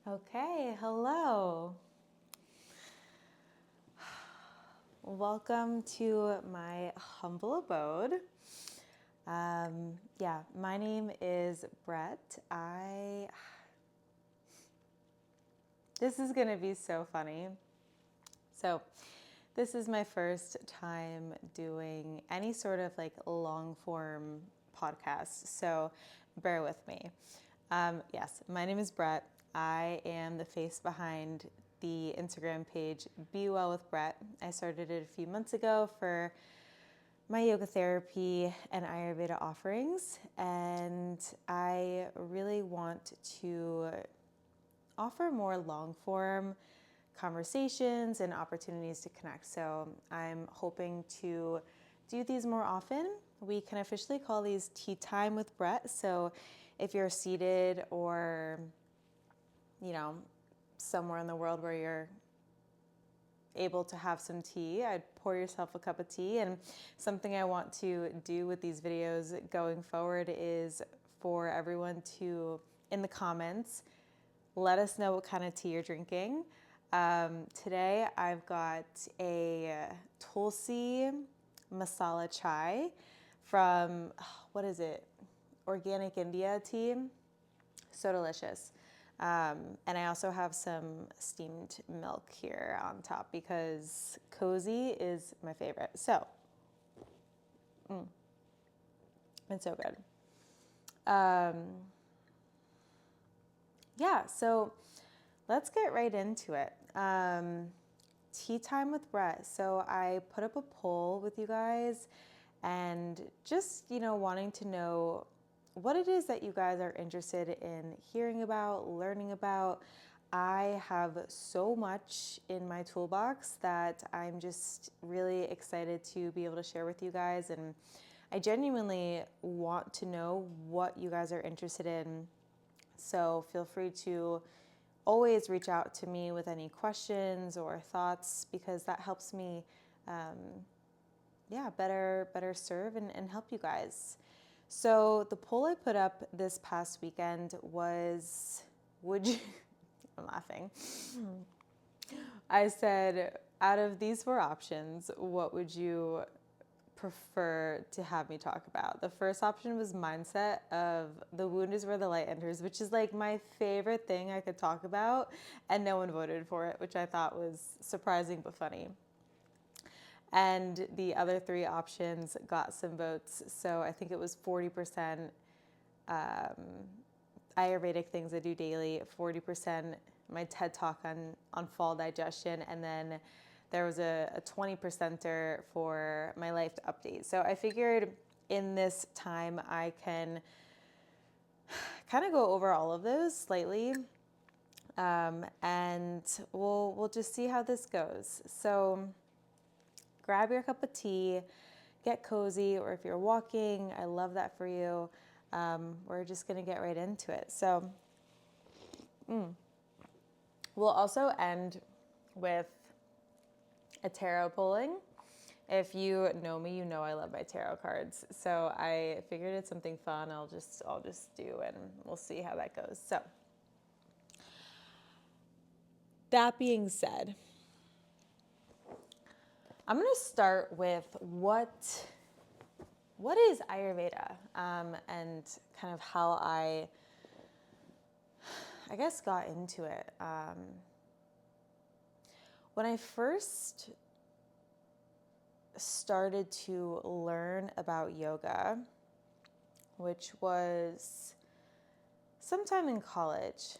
Okay, hello. Welcome to my humble abode. My name is Brett. This is going to be so funny. So, this is my first time doing any sort of like long form podcast. So, bear with me. Yes, my name is Brett. I am the face behind the Instagram page Be Well with Brett. I started it a few months ago for my yoga therapy and Ayurveda offerings, and I really want to offer more long form conversations and opportunities to connect. So I'm hoping to do these more often. We can officially call these Tea Time with Brett. So if you're seated or, somewhere in the world where you're able to have some tea, I'd pour yourself a cup of tea. And something I want to do with these videos going forward is for everyone to, in the comments, let us know what kind of tea you're drinking. Today I've got a Tulsi masala chai from, what is it? Organic India tea. So delicious. And I also have some steamed milk here on top because cozy is my favorite. So, it's so good. So let's get right into it. Tea time with Brett. So I put up a poll with you guys and just, wanting to know what it is that you guys are interested in hearing about, learning about. I have so much in my toolbox that I'm just really excited to be able to share with you guys. And I genuinely want to know what you guys are interested in. So feel free to always reach out to me with any questions or thoughts because that helps me better serve and help you guys. So the poll I put up this past weekend was, would you, I'm laughing. I said, out of these four options, what would you prefer to have me talk about? The first option was mindset of the wound is where the light enters, which is like my favorite thing I could talk about, and no one voted for it, which I thought was surprising but funny. And the other three options got some votes. So I think it was 40% Ayurvedic things I do daily, 40% my TED talk on fall digestion, and then there was a 20%er for my life update. So I figured in this time I can kind of go over all of those slightly, and we'll just see how this goes. So grab your cup of tea, get cozy, or if you're walking, I love that for you. We're just going to get right into it. So we'll also end with a tarot pulling. If you know me, you know I love my tarot cards. So I figured it's something fun I'll just do, and we'll see how that goes. So that being said, I'm going to start with what is Ayurveda, and kind of how I guess got into it. When I first started to learn about yoga, which was sometime in college,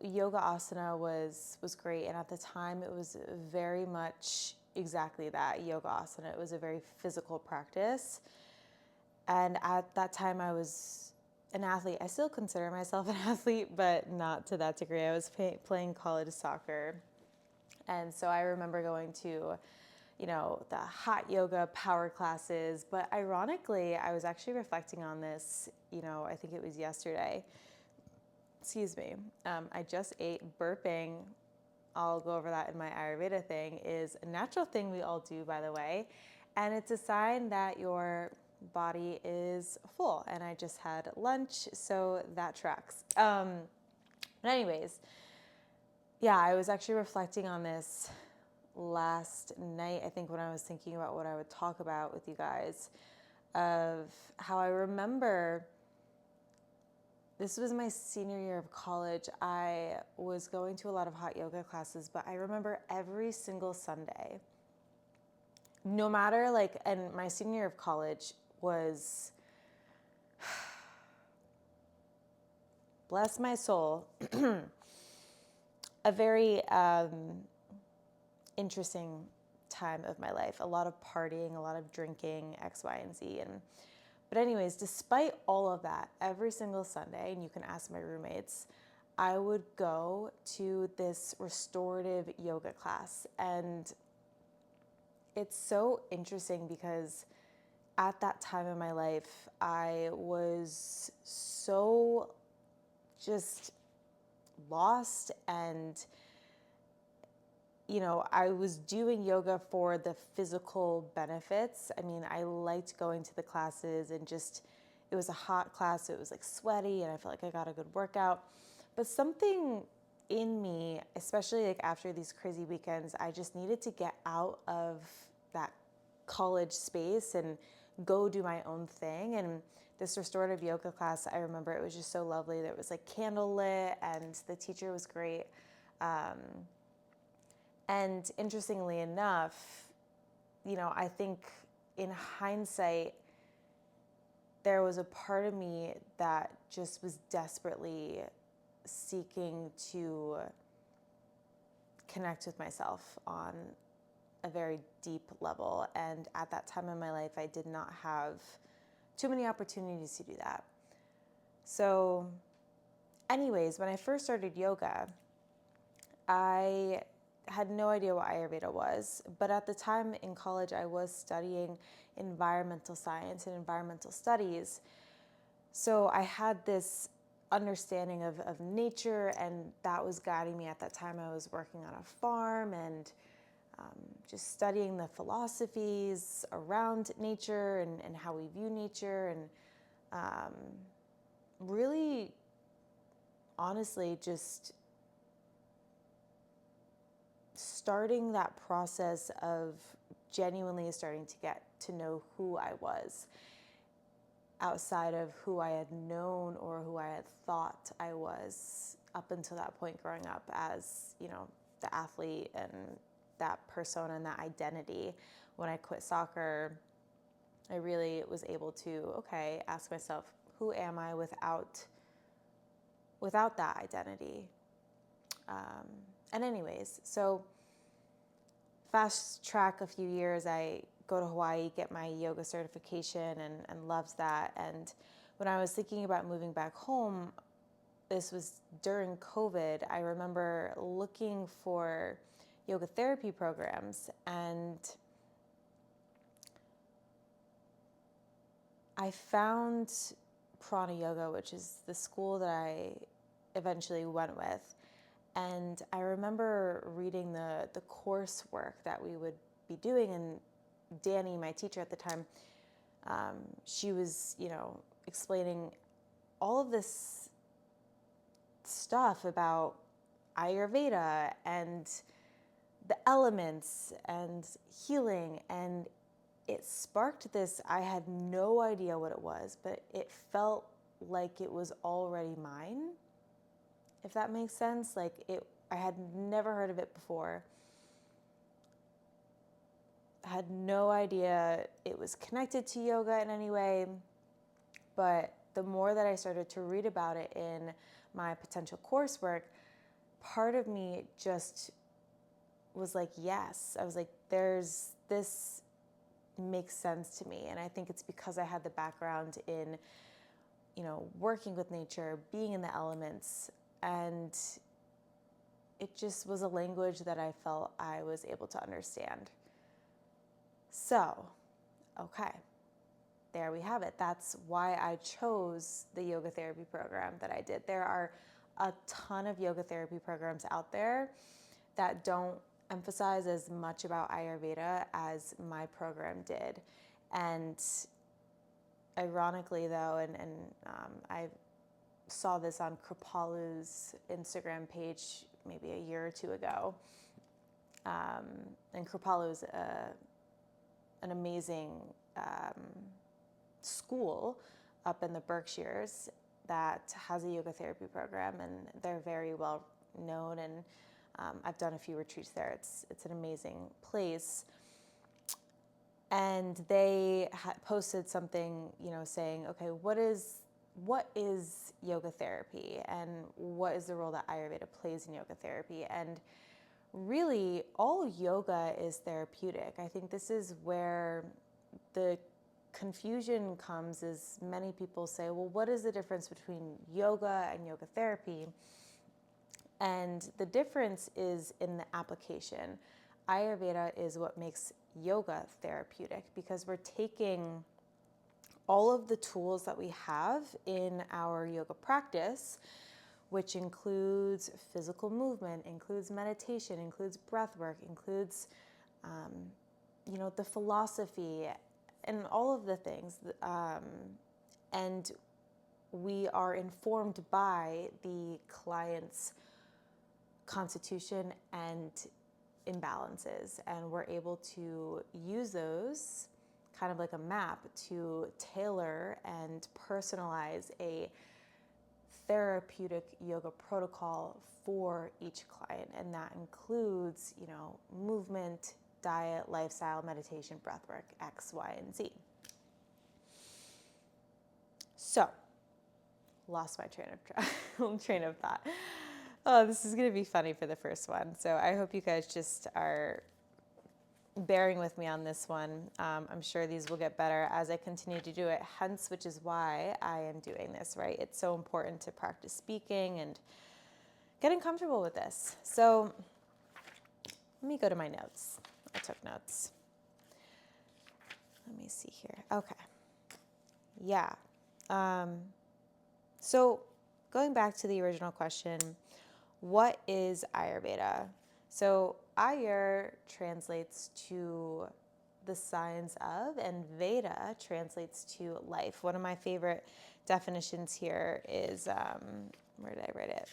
yoga asana was great, and at the time it was very much exactly that, yoga asana. It was a very physical practice, and at that time I was an athlete. I still consider myself an athlete, but not to that degree. I was playing college soccer, and so I remember going to the hot yoga power classes. But ironically, I was actually reflecting on this, I think it was yesterday. Excuse me. I just ate. Burping, I'll go over that in my Ayurveda thing, is a natural thing we all do, by the way. And it's a sign that your body is full, and I just had lunch, so that tracks. But anyways, yeah, I was actually reflecting on this last night, I think, when I was thinking about what I would talk about with you guys, of how I remember this was my senior year of college. I was going to a lot of hot yoga classes, but I remember every single Sunday, no matter and my senior year of college was, bless my soul, a very interesting time of my life. A lot of partying, a lot of drinking, X, Y, and Z. But anyways, despite all of that, every single Sunday, and you can ask my roommates, I would go to this restorative yoga class. And it's so interesting because at that time in my life, I was so just lost, and I was doing yoga for the physical benefits. I mean, I liked going to the classes, and it was a hot class, so it was sweaty, and I felt like I got a good workout. But something in me, especially after these crazy weekends, I just needed to get out of that college space and go do my own thing. And this restorative yoga class, I remember it was just so lovely. There was candlelit, and the teacher was great. And interestingly enough, I think in hindsight, there was a part of me that just was desperately seeking to connect with myself on a very deep level. And at that time in my life, I did not have too many opportunities to do that. So anyways, when I first started yoga, I had no idea what Ayurveda was, but at the time in college, I was studying environmental science and environmental studies. So I had this understanding of nature, and that was guiding me at that time. I was working on a farm and just studying the philosophies around nature and how we view nature, and really, honestly, just starting that process of genuinely starting to get to know who I was outside of who I had known or who I had thought I was up until that point growing up as, the athlete and that persona and that identity. When I quit soccer, I really was able to, ask myself, who am I without that identity? And anyways, so fast track a few years, I go to Hawaii, get my yoga certification, and loved that. And when I was thinking about moving back home, this was during COVID, I remember looking for yoga therapy programs, and I found Prana Yoga, which is the school that I eventually went with. And I remember reading the coursework that we would be doing, and Danny, my teacher at the time, she was, explaining all of this stuff about Ayurveda and the elements and healing, and it sparked this. I had no idea what it was, but it felt like it was already mine, if that makes sense. I had never heard of it before. I had no idea it was connected to yoga in any way, but the more that I started to read about it in my potential coursework, part of me just was like, yes. I was like, this makes sense to me. And I think it's because I had the background in, working with nature, being in the elements, and it just was a language that I felt I was able to understand. So, there we have it. That's why I chose the yoga therapy program that I did. There are a ton of yoga therapy programs out there that don't emphasize as much about Ayurveda as my program did. And ironically though, and I saw this on Kripalu's Instagram page maybe a year or two ago. And Kripalu's an amazing school up in the Berkshires that has a yoga therapy program, and they're very well known, and I've done a few retreats there. It's an amazing place. And they posted something, saying, okay, what is yoga therapy, and what is the role that Ayurveda plays in yoga therapy? And really, all yoga is therapeutic. I think this is where the confusion comes, is many people say, well, what is the difference between yoga and yoga therapy? And the difference is in the application. Ayurveda is what makes yoga therapeutic, because we're taking all of the tools that we have in our yoga practice, which includes physical movement, includes meditation, includes breath work, includes, the philosophy and all of the things. And we are informed by the client's constitution and imbalances, and we're able to use those kind of like a map to tailor and personalize a therapeutic yoga protocol for each client. And that includes, movement, diet, lifestyle, meditation, breathwork, X, Y, and Z. So, lost my train of thought. Oh, this is going to be funny for the first one. So I hope you guys just are bearing with me on this one. I'm sure these will get better as I continue to do it, hence which is why I am doing this, right? It's so important to practice speaking and getting comfortable with this. So let me go to my notes. I took notes. Let me see here. Okay. Yeah. So going back to the original question, what is Ayurveda? So Ayur translates to the science of, and Veda translates to life. One of my favorite definitions here is, where did I write it?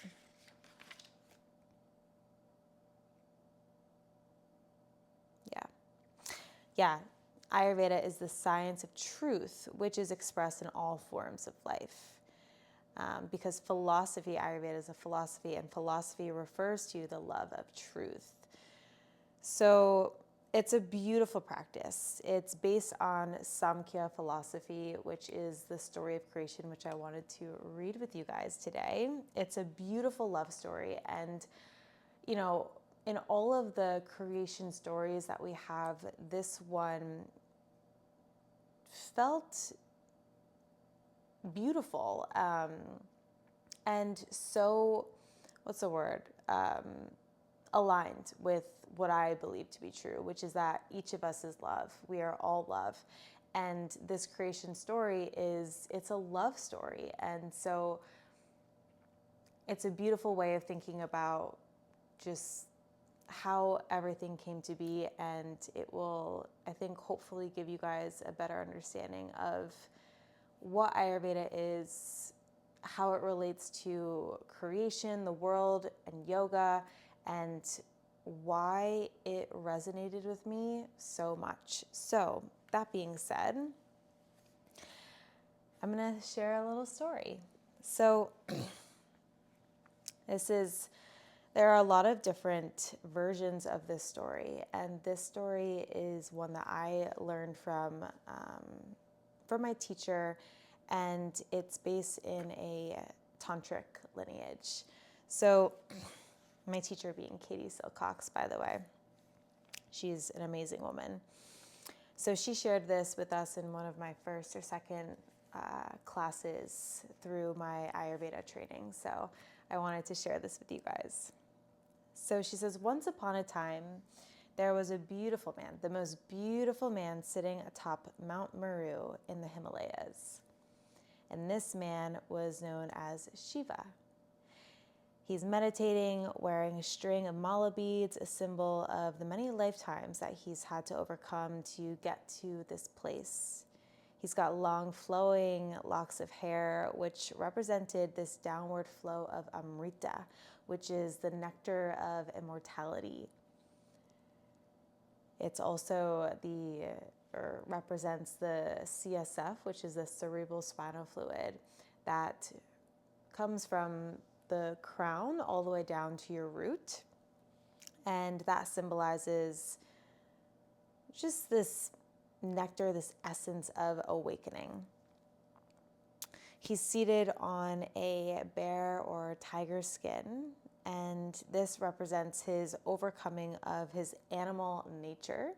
Yeah. Ayurveda is the science of truth, which is expressed in all forms of life. Because philosophy, Ayurveda is a philosophy, and philosophy refers to the love of truth. So it's a beautiful practice. It's based on Samkhya Philosophy, which is the story of creation, which I wanted to read with you guys today. It's a beautiful love story. And, in all of the creation stories that we have, this one felt beautiful, and so, what's the word, aligned with what I believe to be true, which is that each of us is love. We are all love. And this creation story it's a love story. And so it's a beautiful way of thinking about just how everything came to be, and it will, I think, hopefully give you guys a better understanding of what Ayurveda is, how it relates to creation, the world, and yoga, and why it resonated with me so much. So, that being said, I'm going to share a little story. So, there are a lot of different versions of this story, and this story is one that I learned from my teacher, and it's based in a tantric lineage. So my teacher being Katie Silcox, by the way. She's an amazing woman. So she shared this with us in one of my first or second classes through my Ayurveda training. So I wanted to share this with you guys. So she says, once upon a time, there was a beautiful man, the most beautiful man sitting atop Mount Meru in the Himalayas. And this man was known as Shiva. He's meditating, wearing a string of mala beads, a symbol of the many lifetimes that he's had to overcome to get to this place. He's got long flowing locks of hair, which represented this downward flow of Amrita, which is the nectar of immortality. It's also represents the CSF, which is the cerebral spinal fluid that comes from the crown all the way down to your root. And that symbolizes just this nectar, this essence of awakening. He's seated on a bear or tiger skin, and this represents his overcoming of his animal nature.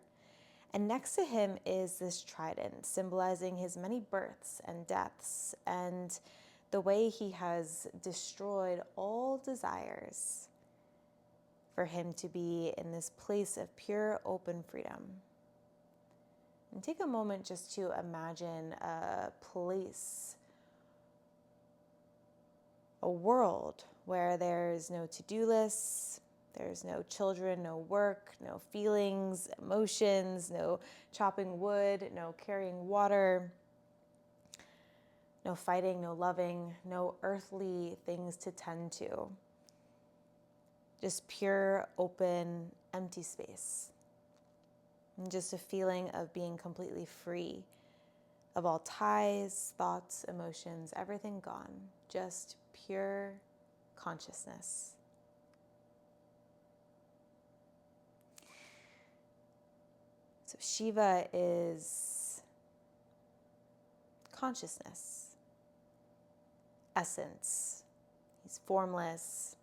And next to him is this trident, symbolizing his many births and deaths, and the way he has destroyed all desires for him to be in this place of pure, open freedom. And take a moment just to imagine a place, a world where there's no to-do lists, there's no children, no work, no feelings, emotions, no chopping wood, no carrying water, no fighting, no loving, no earthly things to tend to. Just pure, open, empty space. And just a feeling of being completely free of all ties, thoughts, emotions, everything gone. Just pure consciousness. So Shiva is consciousness, essence. He's formless.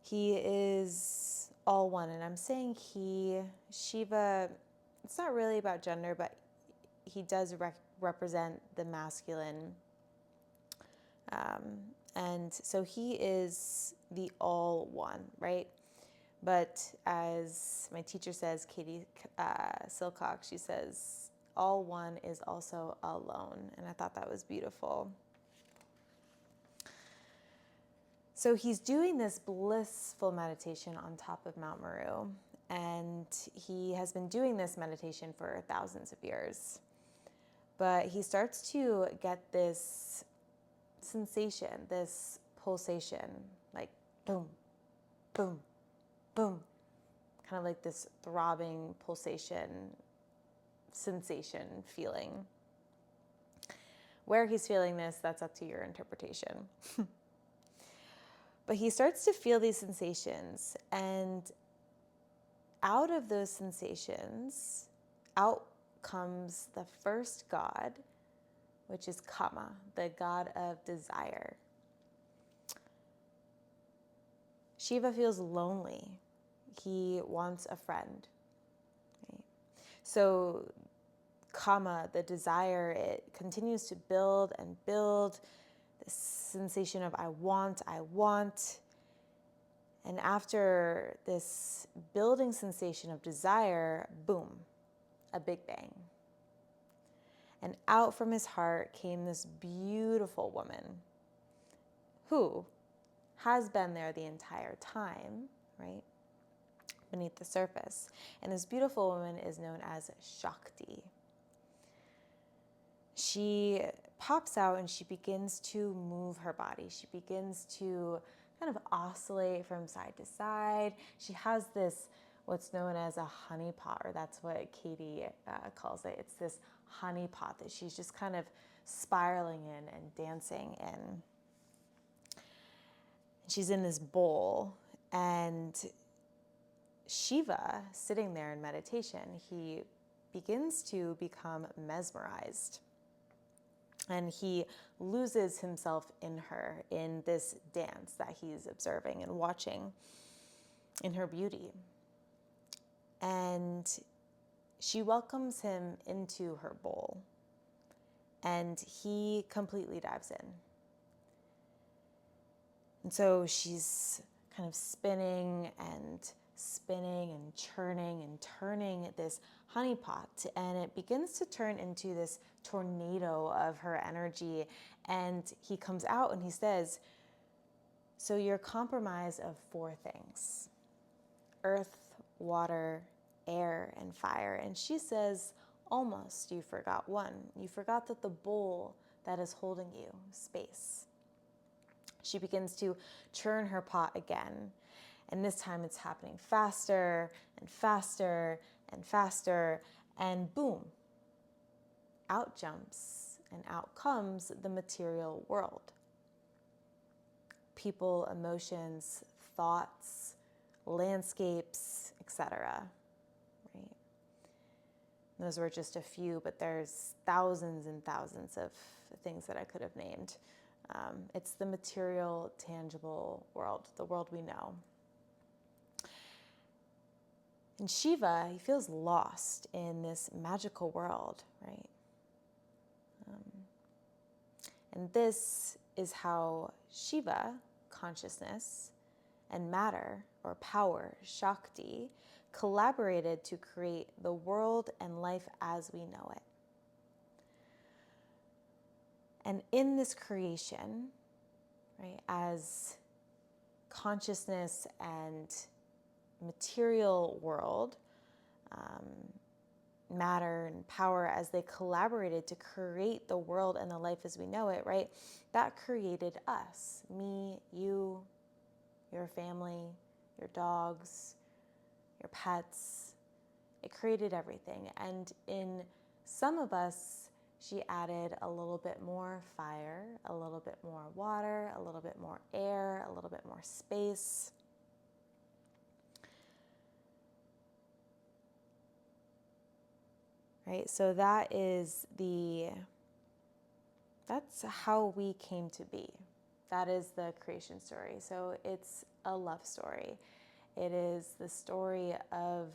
He is all one. And I'm saying Shiva, it's not really about gender, but he does represent the masculine. And so he is the all one, right? But as my teacher says, Katie Silcock, she says, all one is also alone. And I thought that was beautiful. So he's doing this blissful meditation on top of Mount Meru. And he has been doing this meditation for thousands of years. But he starts to get this sensation, this pulsation, like boom, boom, boom, kind of like this throbbing pulsation, sensation, feeling. Where he's feeling this, that's up to your interpretation. But he starts to feel these sensations, and out of those sensations, out comes the first god, which is Kama, the god of desire. Shiva feels lonely. He wants a friend. Right? So Kama, the desire, it continues to build and build. This sensation of I want. And after this building sensation of desire, boom, a big bang. And out from his heart came this beautiful woman who has been there the entire time, right? Beneath the surface. And this beautiful woman is known as Shakti. She pops out and she begins to move her body. She begins to kind of oscillate from side to side. She has this, what's known as a honey pot, or that's what Katie calls it. It's this honey pot that she's just kind of spiraling in and dancing in. She's in this bowl, and Shiva, sitting there in meditation, he begins to become mesmerized. And he loses himself in her, in this dance that he's observing and watching, in her beauty. And she welcomes him into her bowl, and he completely dives in. And so she's kind of spinning and churning and turning this honey pot, and it begins to turn into this tornado of her energy. And he comes out and he says, so you're comprised of 4 things: earth, water, air and fire. And she says, almost you forgot one. You forgot that the bowl that is holding you, space. She begins to churn her pot again. And this time it's happening faster and faster and faster. And boom, out jumps and out comes the material world. People, emotions, thoughts, landscapes, etc. Right? Those were just a few, but there's thousands and thousands of things that I could have named. It's the material, tangible world, the world we know. And Shiva, he feels lost in this magical world, right? And this is how Shiva, consciousness, and matter, or power, Shakti, collaborated to create the world and life as we know it. And in this creation, right, as consciousness and material world, matter and power, as they collaborated to create the world and the life as we know it, right? That created us, me, you, your family, your dogs, your pets. It created everything. And in some of us, she added a little bit more fire, a little bit more water, a little bit more air, a little bit more space. Right? So that's how we came to be. That is the creation story. So it's a love story. It is the story of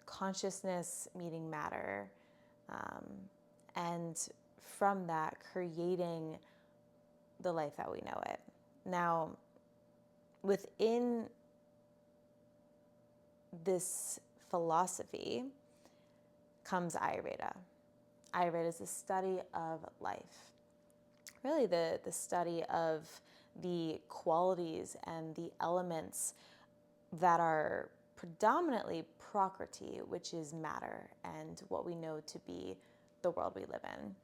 consciousness meeting matter, and from that creating the life that we know it. Now, within this philosophy comes Ayurveda. Ayurveda is the study of life. Really the study of the qualities and the elements that are predominantly Prakriti, which is matter and what we know to be the world we live in.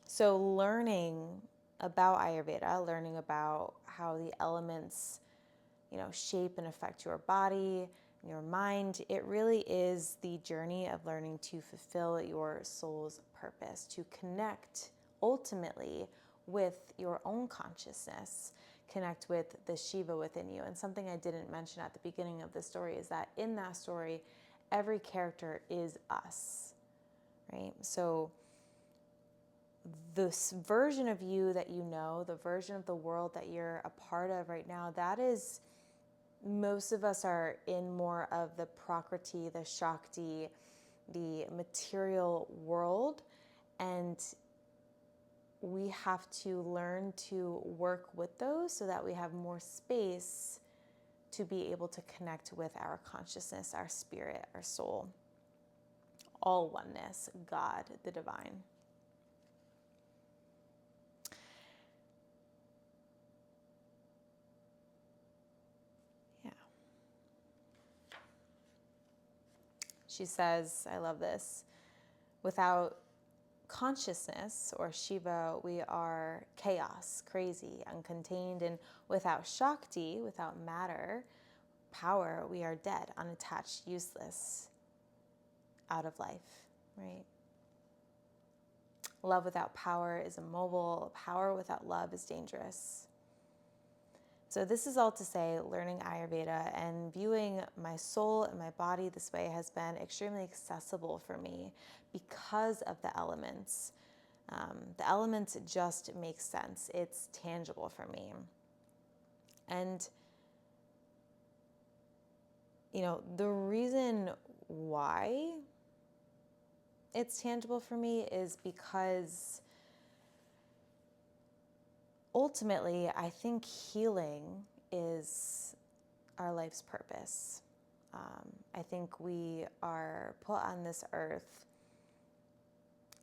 So learning about Ayurveda, learning about how the elements, shape and affect your body, your mind, it really is the journey of learning to fulfill your soul's purpose, to connect ultimately with your own consciousness, connect with the Shiva within you. And something I didn't mention at the beginning of the story is that in that story, every character is us, right? So this version of you that you know, the version of the world that you're a part of right now, that is, most of us are in more of the Prakriti, the Shakti, the material world, and we have to learn to work with those so that we have more space to be able to connect with our consciousness, our spirit, our soul, all oneness, God, the divine. She says, I love this, without consciousness, or Shiva, we are chaos, crazy, uncontained, and without Shakti, without matter, power, we are dead, unattached, useless, out of life, right? Love without power is immobile. Power without love is dangerous. So this is all to say, learning Ayurveda and viewing my soul and my body this way has been extremely accessible for me because of the elements. The elements just make sense. It's tangible for me. And, the reason why it's tangible for me is because ultimately, I think healing is our life's purpose. I think we are put on this earth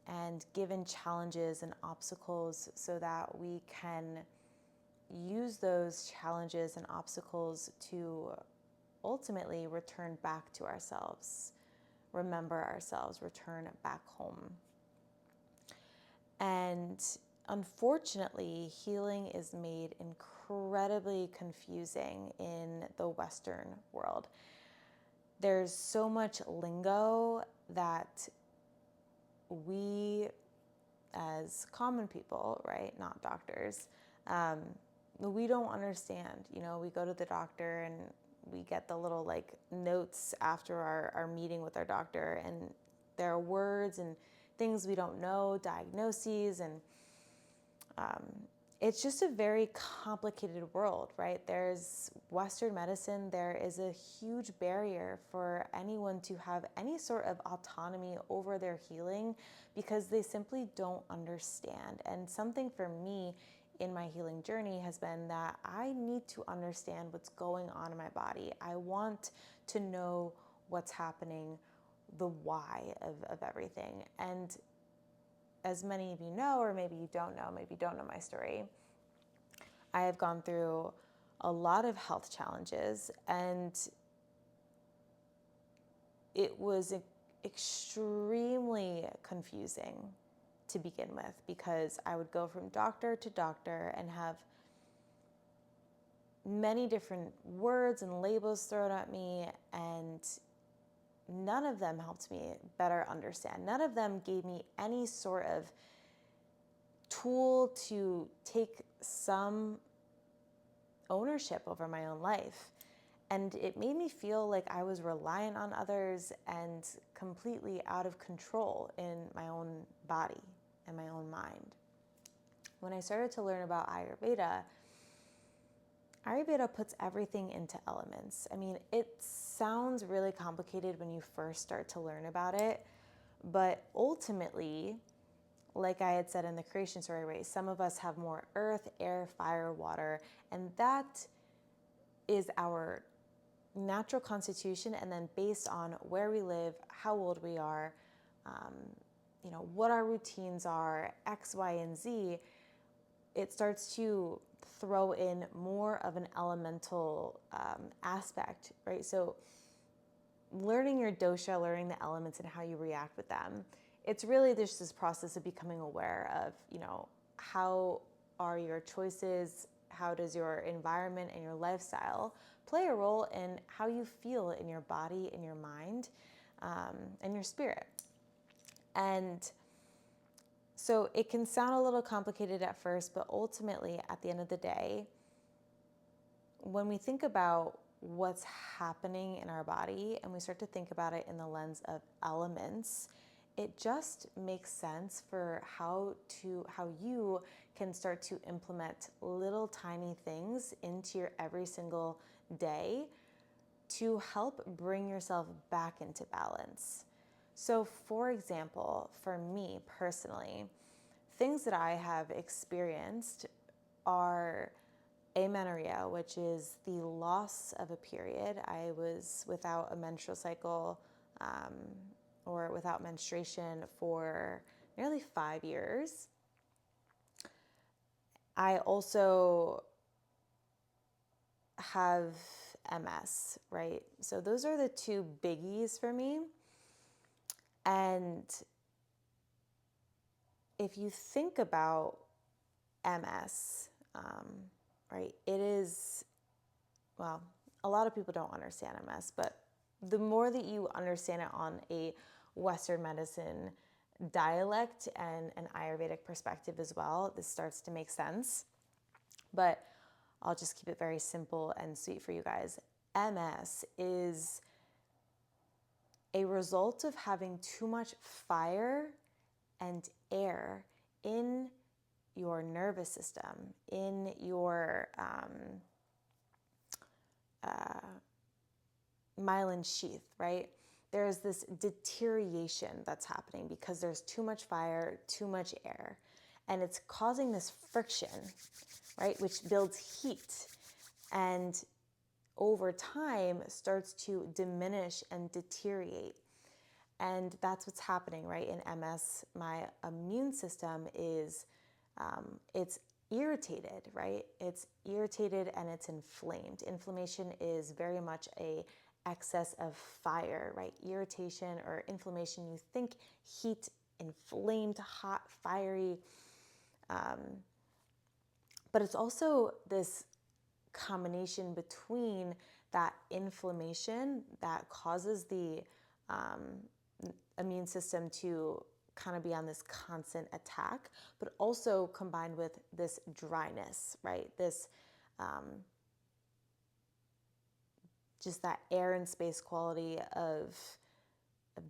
and given challenges and obstacles so that we can use those challenges and obstacles to ultimately return back to ourselves, remember ourselves, return back home. And unfortunately, healing is made incredibly confusing in the Western world. There's so much lingo that we, as common people, right, not doctors, we don't understand. You know, we go to the doctor and we get the little like notes after our meeting with our doctor, and there are words and things we don't know, diagnoses, and it's just a very complicated world, right? There's Western medicine, there is a huge barrier for anyone to have any sort of autonomy over their healing because they simply don't understand. And something for me in my healing journey has been that I need to understand what's going on in my body. I want to know what's happening, the why of everything. And as many of you know, or maybe you don't know my story, I have gone through a lot of health challenges, and it was extremely confusing to begin with because I would go from doctor to doctor and have many different words and labels thrown at me, and none of them helped me better understand. None of them gave me any sort of tool to take some ownership over my own life. And it made me feel like I was reliant on others and completely out of control in my own body and my own mind. When I started to learn about Ayurveda, Ayurveda puts everything into elements. I mean, it sounds really complicated when you first start to learn about it, but ultimately, like I had said in the creation story, right, some of us have more earth, air, fire, water, and that is our natural constitution. And then based on where we live, how old we are, what our routines are, X, Y, and Z, it starts to throw in more of an elemental aspect, right? So learning your dosha, learning the elements and how you react with them, it's really just this process of becoming aware of, how are your choices, how does your environment and your lifestyle play a role in how you feel in your body, in your mind, and your spirit. And so it can sound a little complicated at first, but ultimately, at the end of the day, when we think about what's happening in our body and we start to think about it in the lens of elements, it just makes sense for how you can start to implement little tiny things into your every single day to help bring yourself back into balance. So for example, for me personally, things that I have experienced are amenorrhea, which is the loss of a period. I was without a menstrual cycle or without menstruation for nearly 5 years. I also have MS, right? So those are the two biggies for me. And if you think about MS, right, it is, well, a lot of people don't understand MS, but the more that you understand it on a Western medicine dialect and an Ayurvedic perspective as well, this starts to make sense. But I'll just keep it very simple and sweet for you guys. MS is a result of having too much fire and air in your nervous system, in your myelin sheath, right? There's this deterioration that's happening because there's too much fire, too much air, and it's causing this friction, right, which builds heat and over time starts to diminish and deteriorate. And that's what's happening, right? In MS, my immune system is, it's irritated, right? It's irritated and it's inflamed. Inflammation is very much a excess of fire, right? Irritation or inflammation, you think heat, inflamed, hot, fiery. But it's also this combination between that inflammation that causes the immune system to kind of be on this constant attack, but also combined with this dryness, right? This just that air and space quality of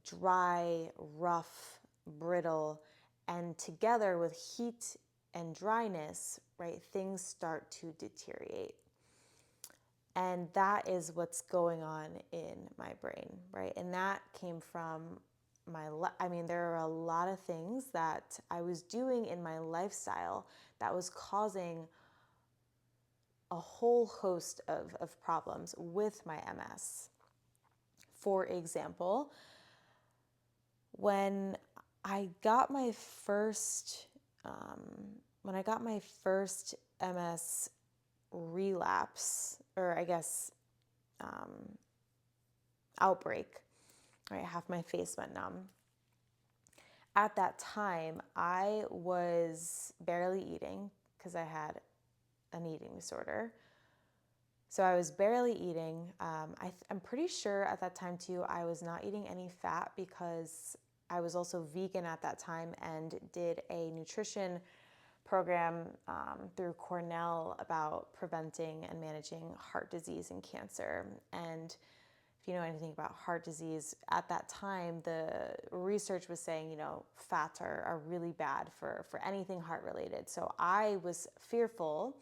dry, rough, brittle, and together with heat and dryness, right, things start to deteriorate. And that is what's going on in my brain, right? And that came from there are a lot of things that I was doing in my lifestyle that was causing a whole host of problems with my MS. For example, when I got my first MS relapse, or I guess outbreak, right? Half my face went numb. At that time, I was barely eating because I had an eating disorder. So I was barely eating. I'm pretty sure at that time too, I was not eating any fat because I was also vegan at that time and did a nutrition program through Cornell about preventing and managing heart disease and cancer. And if you know anything about heart disease, at that time, the research was saying, fats are really bad for anything heart related. So I was fearful,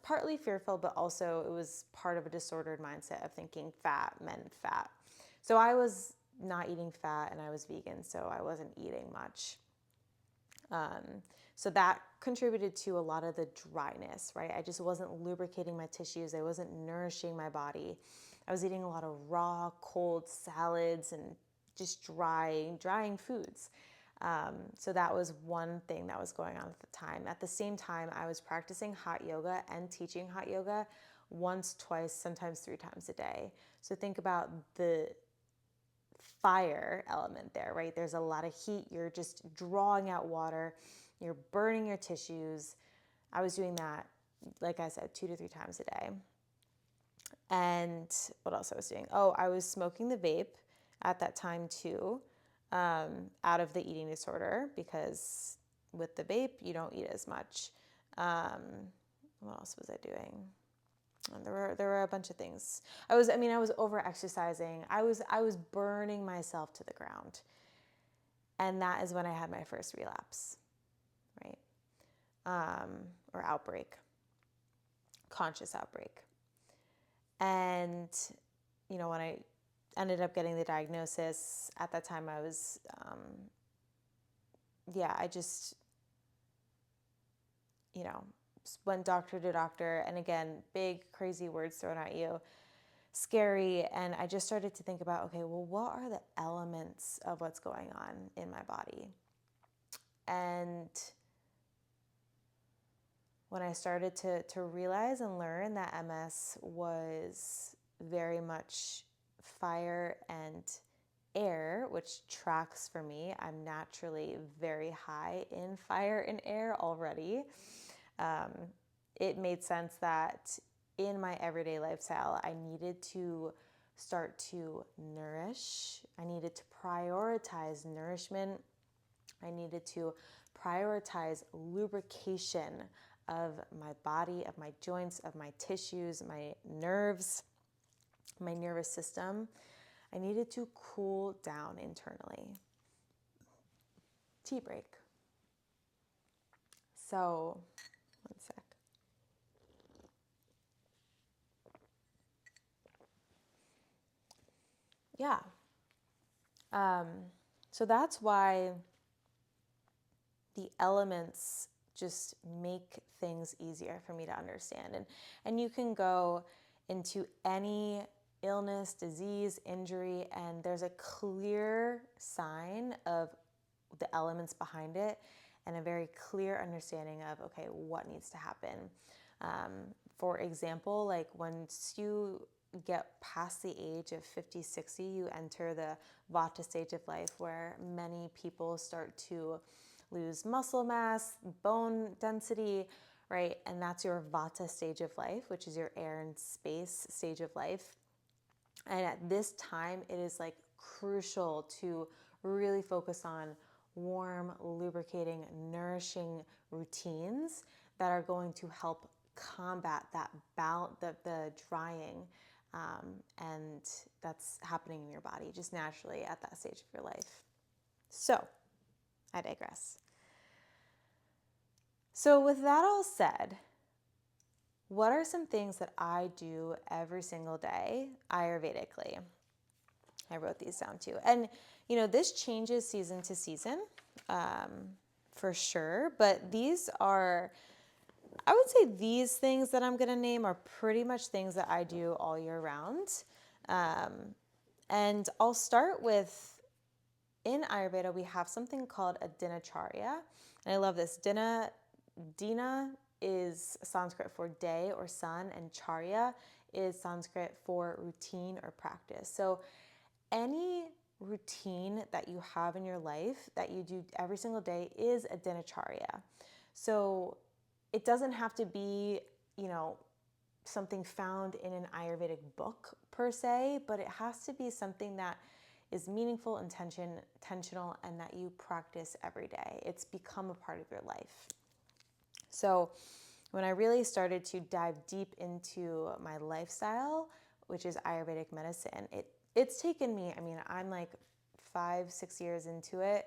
partly fearful, but also it was part of a disordered mindset of thinking fat meant fat. So I was not eating fat and I was vegan, so I wasn't eating much. So that contributed to a lot of the dryness, right? I just wasn't lubricating my tissues. I wasn't nourishing my body. I was eating a lot of raw, cold salads and just drying foods. So that was one thing that was going on at the time. At the same time, I was practicing hot yoga and teaching hot yoga once, twice, sometimes 3 times a day. So think about the fire element there, right? There's a lot of heat. You're just drawing out water. You're burning your tissues. I was doing that, like I said, 2 to 3 times a day. And what else I was doing? Oh, I was smoking the vape at that time too, out of the eating disorder, because with the vape, you don't eat as much. What else was I doing? There were a bunch of things. I was over exercising. I was burning myself to the ground. And that is when I had my first relapse, right? Or outbreak, conscious outbreak. And, when I ended up getting the diagnosis, at that time I was, I just, went doctor to doctor. And again, big, crazy words thrown at you, scary. And I just started to think about, okay, well, what are the elements of what's going on in my body? And when I started to realize and learn that MS was very much fire and air, which tracks for me. I'm naturally very high in fire and air already. It made sense that in my everyday lifestyle, I needed to start to nourish. I needed to prioritize nourishment. I needed to prioritize lubrication of my body, of my joints, of my tissues, my nerves, my nervous system. I needed to cool down internally. Tea break. So, one sec. Yeah. So that's why the elements just make things easier for me to understand. And you can go into any illness, disease, injury, and there's a clear sign of the elements behind it. and a very clear understanding of, okay, what needs to happen. For example, like once you get past the age of 50, 60, you enter the Vata stage of life, where many people start to lose muscle mass, bone density, right? And that's your Vata stage of life, which is your air and space stage of life. And at this time, it is like crucial to really focus on warm, lubricating, nourishing routines that are going to help combat that the drying, and that's happening in your body just naturally at that stage of your life. So, I digress. So, with that all said, what are some things that I do every single day Ayurvedically? I wrote these down too. And, this changes season to season, for sure. But these are, I would say these things that I'm going to name are pretty much things that I do all year round. And I'll start with, in Ayurveda, we have something called a dinacharya. And I love this. Dina is Sanskrit for day or sun, and charya is Sanskrit for routine or practice. So any routine that you have in your life that you do every single day is a dinacharya. So it doesn't have to be, something found in an Ayurvedic book per se, but it has to be something that is meaningful, intentional, and that you practice every day. It's become a part of your life. So when I really started to dive deep into my lifestyle, which is Ayurvedic medicine, it's taken me, I'm like 5-6 years into it,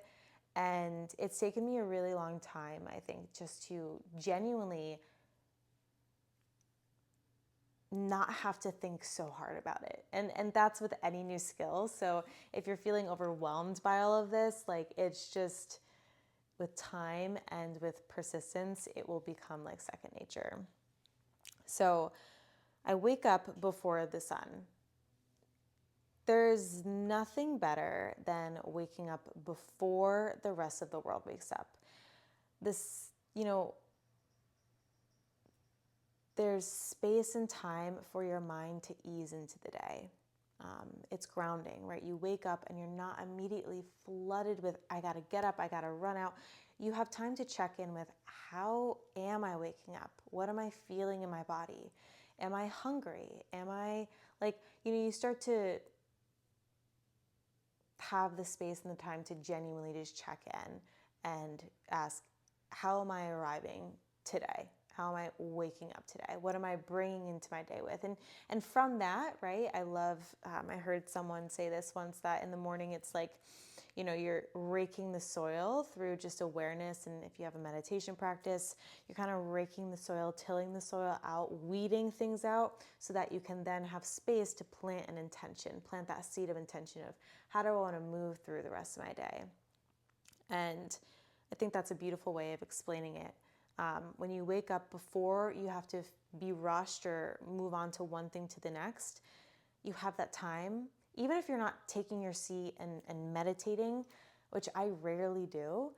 and it's taken me a really long time, I think, just to genuinely not have to think so hard about it. And that's with any new skill. So if you're feeling overwhelmed by all of this, like, it's just, with time and with persistence, it will become like second nature. So I wake up before the sun. There's nothing better than waking up before the rest of the world wakes up. This, there's space and time for your mind to ease into the day. It's grounding, right? You wake up and you're not immediately flooded with, I gotta get up, I gotta run out. You have time to check in with, how am I waking up? What am I feeling in my body? Am I hungry? Am I, you start to have the space and the time to genuinely just check in and ask, how am I arriving today? How am I waking up today? What am I bringing into my day with? And from that, right, I love, I heard someone say this once, that in the morning it's like, you're raking the soil through just awareness. And if you have a meditation practice, you're kind of raking the soil, tilling the soil out, weeding things out, so that you can then have space to plant an intention, plant that seed of intention of, how do I want to move through the rest of my day? And I think that's a beautiful way of explaining it. When you wake up, before you have to be rushed or move on to one thing to the next, you have that time. Even if you're not taking your seat and meditating, which I rarely do,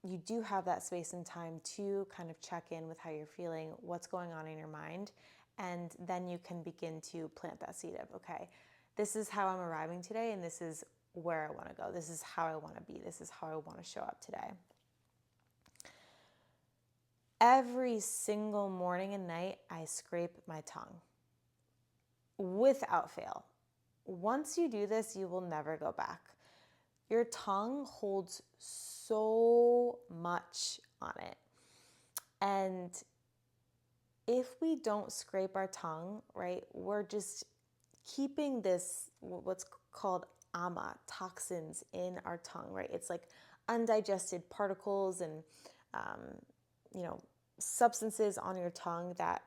you do have that space and time to kind of check in with how you're feeling, what's going on in your mind, and then you can begin to plant that seed of, okay, this is how I'm arriving today, and this is where I want to go. This is how I want to be. This is how I want to show up today. Every single morning and night, I scrape my tongue without fail. Once you do this, you will never go back. Your tongue holds so much on it. And if we don't scrape our tongue, right, we're just keeping this, what's called ama, toxins in our tongue, right? It's like undigested particles and substances on your tongue that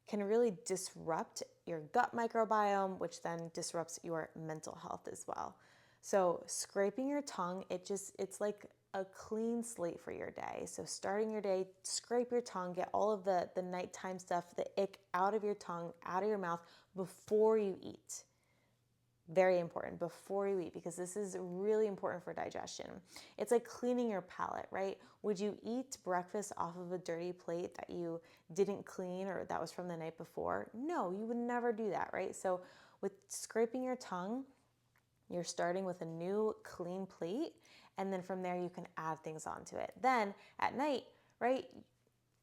can really disrupt your gut microbiome, which then disrupts your mental health as well. So scraping your tongue, it's like a clean slate for your day. So starting your day, scrape your tongue, get all of the nighttime stuff, the ick out of your tongue, out of your mouth before you eat. Very important before you eat, because this is really important for digestion. It's like cleaning your palate, right? Would you eat breakfast off of a dirty plate that you didn't clean or that was from the night before? No, you would never do that, right? So with scraping your tongue, you're starting with a new clean plate, and then from there you can add things onto it. Then at night, right,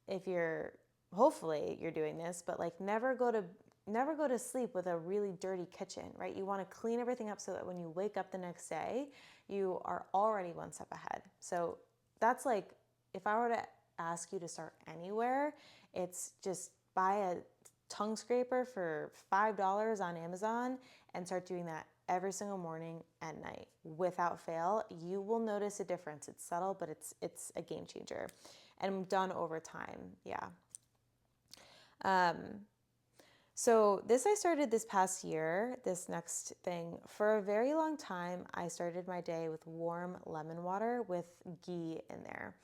if you're, hopefully you're doing this, but like never go to sleep with a really dirty kitchen, right? You want to clean everything up so that when you wake up the next day, you are already one step ahead. So that's like, if I were to ask you to start anywhere, it's just buy a tongue scraper for $5 on Amazon and start doing that every single morning and night without fail. You will notice a difference. It's subtle, but it's a game changer, and done over time. Yeah. So this I started this past year, this next thing. For a very long time, I started my day with warm lemon water with ghee in there.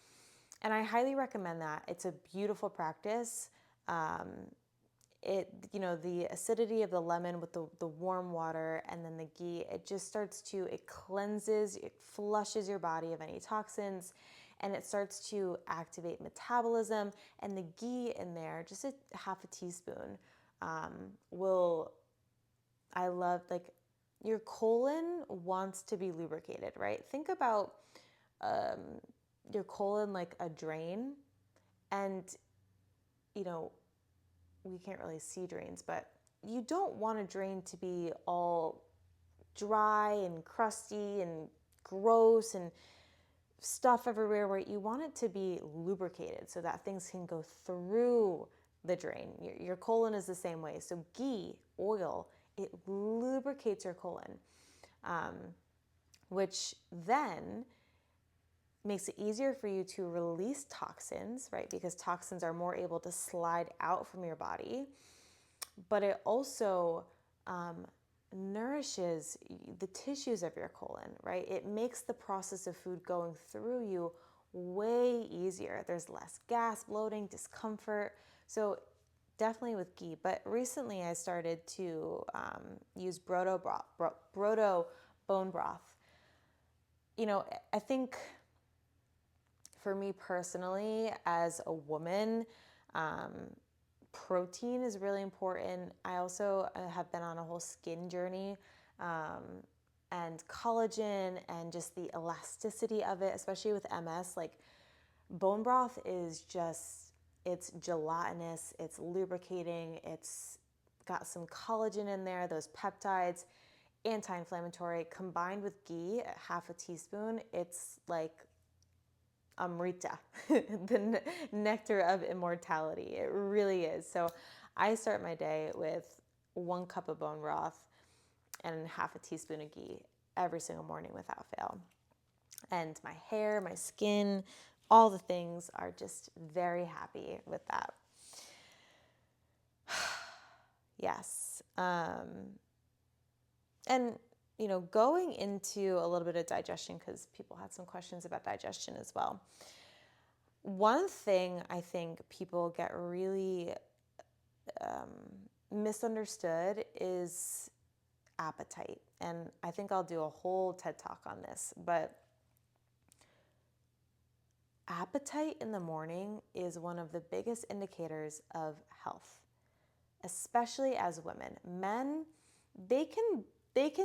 And I highly recommend that. It's a beautiful practice. The acidity of the lemon with the warm water and then the ghee, it cleanses, it flushes your body of any toxins, and it starts to activate metabolism. And the ghee in there, just a half a teaspoon, I love, like, your colon wants to be lubricated, right? Think about your colon like a drain, and, we can't really see drains, but you don't want a drain to be all dry and crusty and gross and stuff everywhere, where you want it to be lubricated so that things can go through the drain. Your colon is the same way. So ghee, oil, it lubricates your colon, which then makes it easier for you to release toxins, right? Because toxins are more able to slide out from your body. But it also nourishes the tissues of your colon, right? It makes the process of food going through you way easier. There's less gas, bloating, discomfort. So definitely with ghee. But recently I started to use Brodo bone broth. I think for me personally, as a woman, protein is really important. I also have been on a whole skin journey, and collagen and just the elasticity of it, especially with MS. Like, bone broth is it's gelatinous, it's lubricating, it's got some collagen in there, those peptides, anti-inflammatory, combined with ghee at half a teaspoon. It's like Amrita, the nectar of immortality. It really is. So I start my day with 1 cup of bone broth and half a teaspoon of ghee every single morning without fail. And my hair, my skin, all the things are just very happy with that. Yes. And going into a little bit of digestion, because people had some questions about digestion as well. One thing I think people get really misunderstood is appetite. And I think I'll do a whole TED Talk on this, but appetite in the morning is one of the biggest indicators of health, especially as women. Men, they can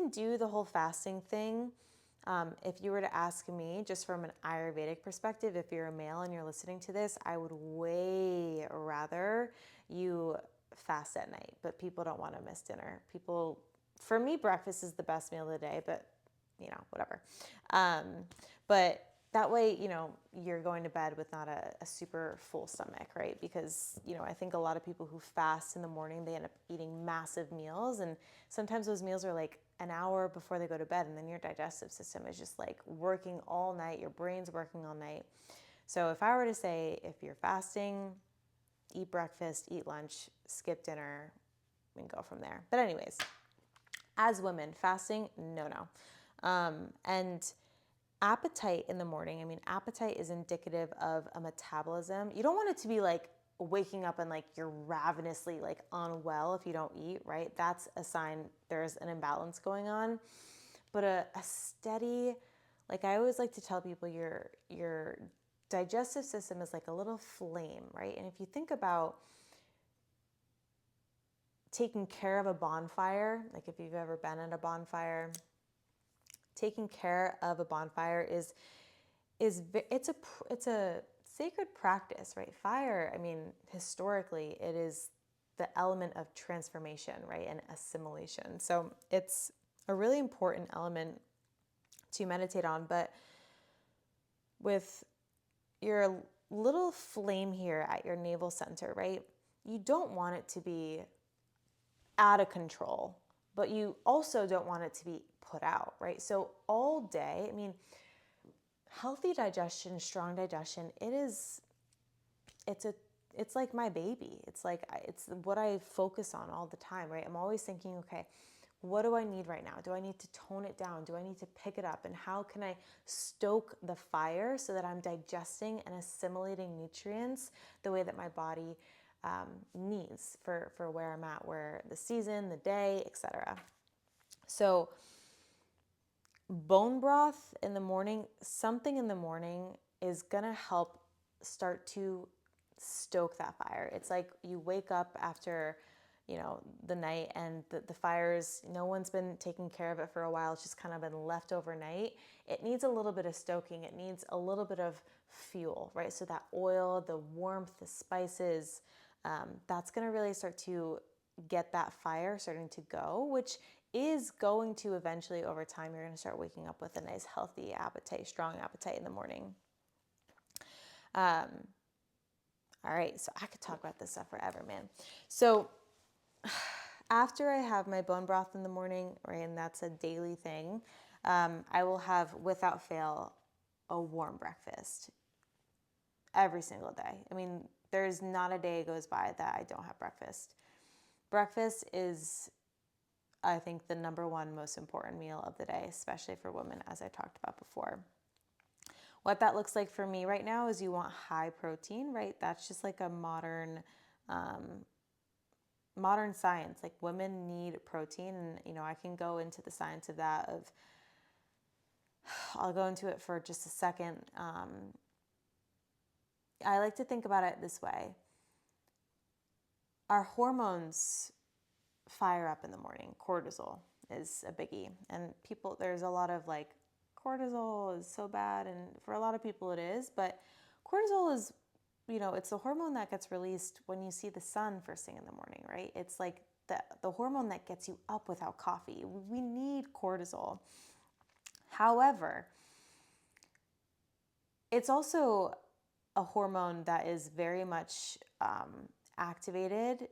do the whole fasting thing. If you were to ask me, just from an Ayurvedic perspective, if you're a male and you're listening to this, I would way rather you fast at night. But people don't want to miss dinner. For me, breakfast is the best meal of the day, but whatever. But that way, you're going to bed with not a super full stomach, right? Because, I think a lot of people who fast in the morning, they end up eating massive meals. And sometimes those meals are like an hour before they go to bed. And then your digestive system is just like working all night. Your brain's working all night. So if I were to say, if you're fasting, eat breakfast, eat lunch, skip dinner, and go from there. But anyways, as women, fasting, no. And appetite in the morning, appetite is indicative of a metabolism. You don't want it to be like waking up and like you're ravenously like unwell if you don't eat, right? That's a sign there's an imbalance going on. But a steady, like I always like to tell people, your digestive system is like a little flame, right? And if you think about taking care of a bonfire, like if you've ever been at a bonfire, taking care of a bonfire is it's a sacred practice, right? Fire, I mean, historically, it is the element of transformation, right, and assimilation. So it's a really important element to meditate on. But with your little flame here at your navel center, right, you don't want it to be out of control, but you also don't want it to be put out, right? So all day, I mean, healthy digestion, strong digestion, it's like my baby. It's what I focus on all the time, right? I'm always thinking, okay, what do I need right now? Do I need to tone it down? Do I need to pick it up? And how can I stoke the fire so that I'm digesting and assimilating nutrients the way that my body needs for where I'm at, where the season, the day, etc. So bone broth in the morning, something in the morning is gonna help start to stoke that fire. It's like you wake up after, the night and the fire's, no one's been taking care of it for a while. It's just kind of been left overnight. It needs a little bit of stoking. It needs a little bit of fuel, right? So that oil, the warmth, the spices, that's gonna really start to get that fire starting to go, which is going to eventually, over time, you're going to start waking up with a nice, healthy appetite, strong appetite in the morning. All right, so I could talk about this stuff forever, man. So after I have my bone broth in the morning, right, and that's a daily thing, I will have, without fail, a warm breakfast every single day. I mean, there's not a day goes by that I don't have breakfast. Breakfast is, I think, the number one most important meal of the day, especially for women, as I talked about before. What that looks like for me right now is you want high protein, right? That's just like a modern science. Like women need protein, and I can go into the science of that. I'll go into it for just a second. I like to think about it this way: our hormones fire up in the morning. Cortisol is a biggie. And there's a lot of like, cortisol is so bad. And for a lot of people it is. But cortisol is, it's the hormone that gets released when you see the sun first thing in the morning, right? It's like the hormone that gets you up without coffee. We need cortisol. However, it's also a hormone that is very much activated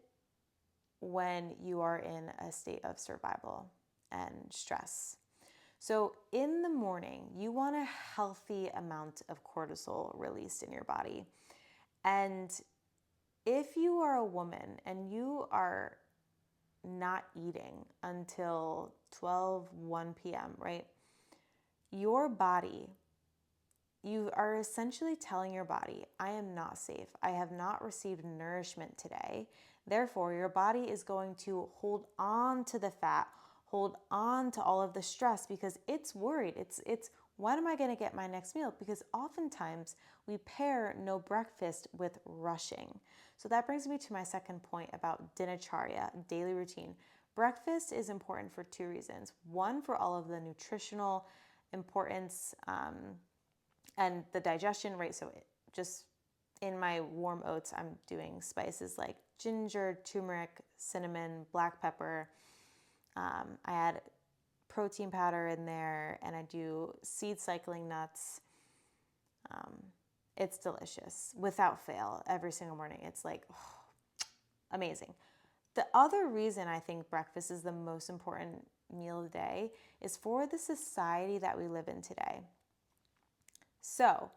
when you are in a state of survival and stress. So in the morning, you want a healthy amount of cortisol released in your body. And if you are a woman and you are not eating until 12, 1 p.m., right? Your body, you are essentially telling your body, I am not safe. I have not received nourishment today. Therefore, your body is going to hold on to the fat, hold on to all of the stress because it's worried. It's when am I going to get my next meal? Because oftentimes we pair no breakfast with rushing. So that brings me to my second point about dinacharya, daily routine. Breakfast is important for two reasons. One, for all of the nutritional importance and the digestion, right? So just in my warm oats, I'm doing spices like ginger, turmeric, cinnamon, black pepper. I add protein powder in there, and I do seed cycling nuts. It's delicious, without fail, every single morning. It's like, amazing. The other reason I think breakfast is the most important meal of the day is for the society that we live in today. So,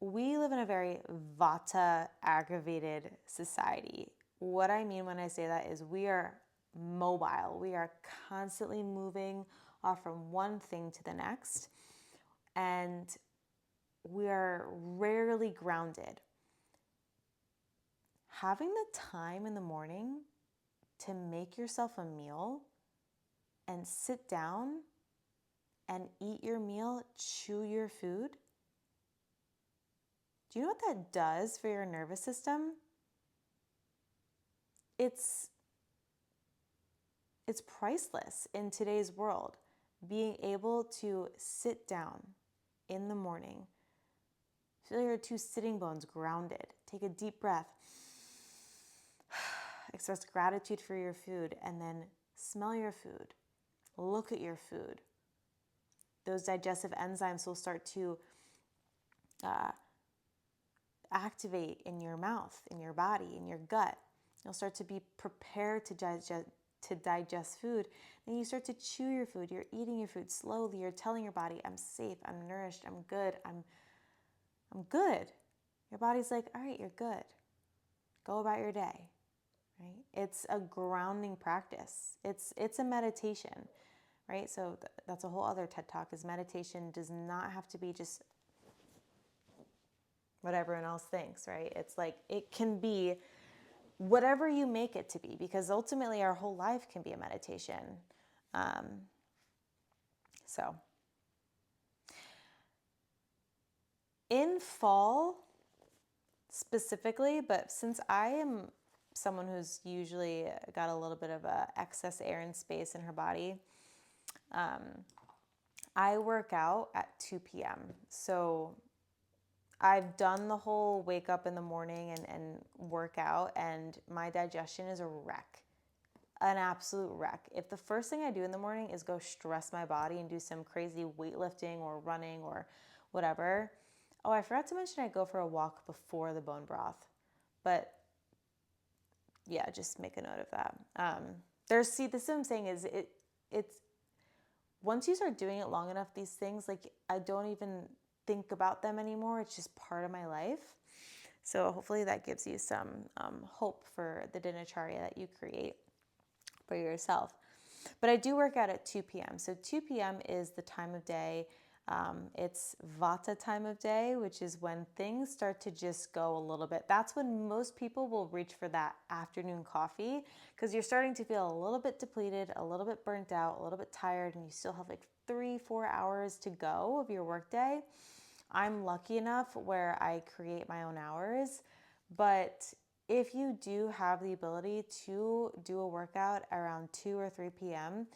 we live in a very vata aggravated society. What I mean when I say that is we are mobile. We are constantly moving off from one thing to the next, and we are rarely grounded. having the time in the morning to make yourself a meal and sit down and eat your meal, chew your food, do you know what that does for your nervous system? It's priceless in today's world. Being able to sit down in the morning, feel your two sitting bones grounded, take a deep breath, express gratitude for your food, and then smell your food, look at your food. Those digestive enzymes will start to activate in your mouth, in your body, in your gut. You'll start to be prepared to digest food. Then you start to chew your food. You're eating your food slowly. You're telling your body, I'm safe, I'm nourished, I'm good, I'm good. Your body's like, all right, you're good. Go about your day, right? It's a grounding practice. It's a meditation, right? So that's a whole other TED Talk, is meditation does not have to be just what everyone else thinks, right? It's like, it can be whatever you make it to be, because ultimately our whole life can be a meditation. So in fall specifically, but since I am someone who's usually got a little bit of excess air and space in her body, I work out at 2 p.m. So I've done the whole wake up in the morning and work out, and my digestion is a wreck, an absolute wreck. If the first thing I do in the morning is go stress my body and do some crazy weightlifting or running or whatever. Oh, I forgot to mention I go for a walk before the bone broth. But yeah, just make a note of that. This is what I'm saying, is it's once you start doing it long enough, these things, like, I don't even think about them anymore. It's just part of my life. So hopefully that gives you some hope for the dinacharya that you create for yourself. But I do work out at 2 p.m. So 2 p.m. is the time of day. It's Vata time of day, which is when things start to just go a little bit. That's when most people will reach for that afternoon coffee, because you're starting to feel a little bit depleted, a little bit burnt out, a little bit tired, and you still have like 3-4 hours to go of your workday. I'm lucky enough where I create my own hours, but if you do have the ability to do a workout around 2 or 3 p.m.,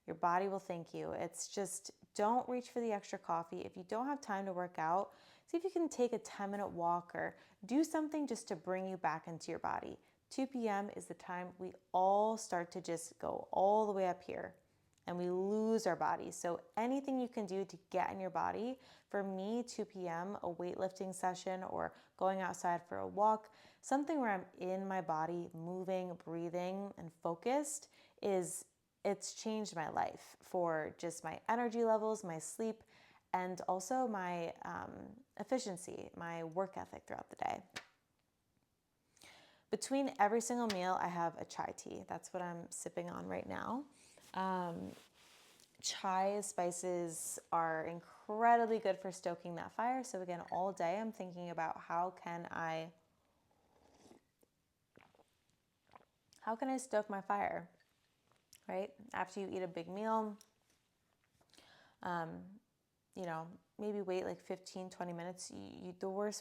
your body will thank you. It's just, don't reach for the extra coffee. If you don't have time to work out, see if you can take a 10-minute walk or do something just to bring you back into your body. 2 p.m. is the time we all start to just go all the way up here and we lose our body. So anything you can do to get in your body, for me, 2 p.m., a weightlifting session or going outside for a walk, something where I'm in my body, moving, breathing, and focused, it's changed my life for just my energy levels, my sleep, and also my efficiency, my work ethic throughout the day. Between every single meal, I have a chai tea. That's what I'm sipping on right now. Chai spices are incredibly good for stoking that fire. So again, all day I'm thinking about how can I stoke my fire, right? After you eat a big meal, maybe wait like 15, 20 minutes.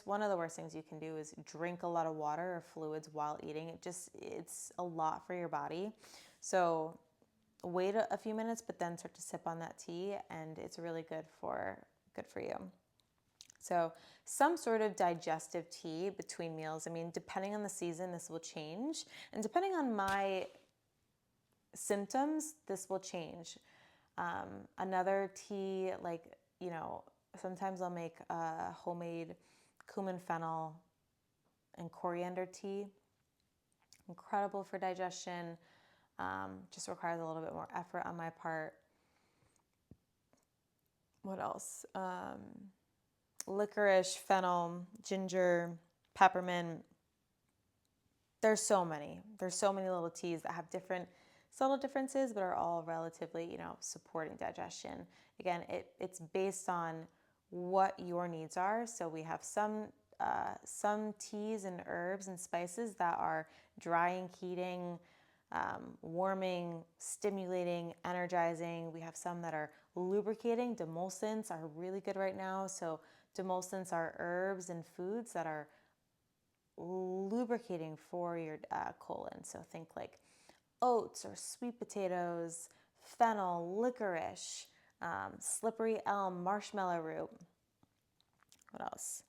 One of the worst things you can do is drink a lot of water or fluids while eating. It's a lot for your body. So wait a few minutes, but then start to sip on that tea, and it's really good for you. So some sort of digestive tea between meals. I mean, depending on the season, this will change. And depending on my symptoms, this will change. Another tea, sometimes I'll make a homemade cumin, fennel, and coriander tea. Incredible for digestion. Just requires a little bit more effort on my part. What else? Licorice, fennel, ginger, peppermint. There's so many little teas that have different subtle differences, but are all relatively, supporting digestion. Again, it's based on what your needs are. So we have some some teas and herbs and spices that are drying, heating, warming, stimulating, energizing. We have some that are lubricating. Demulcents are really good right now. So demulcents are herbs and foods that are lubricating for your colon. So think like oats or sweet potatoes, fennel, licorice, slippery elm, marshmallow root. What else?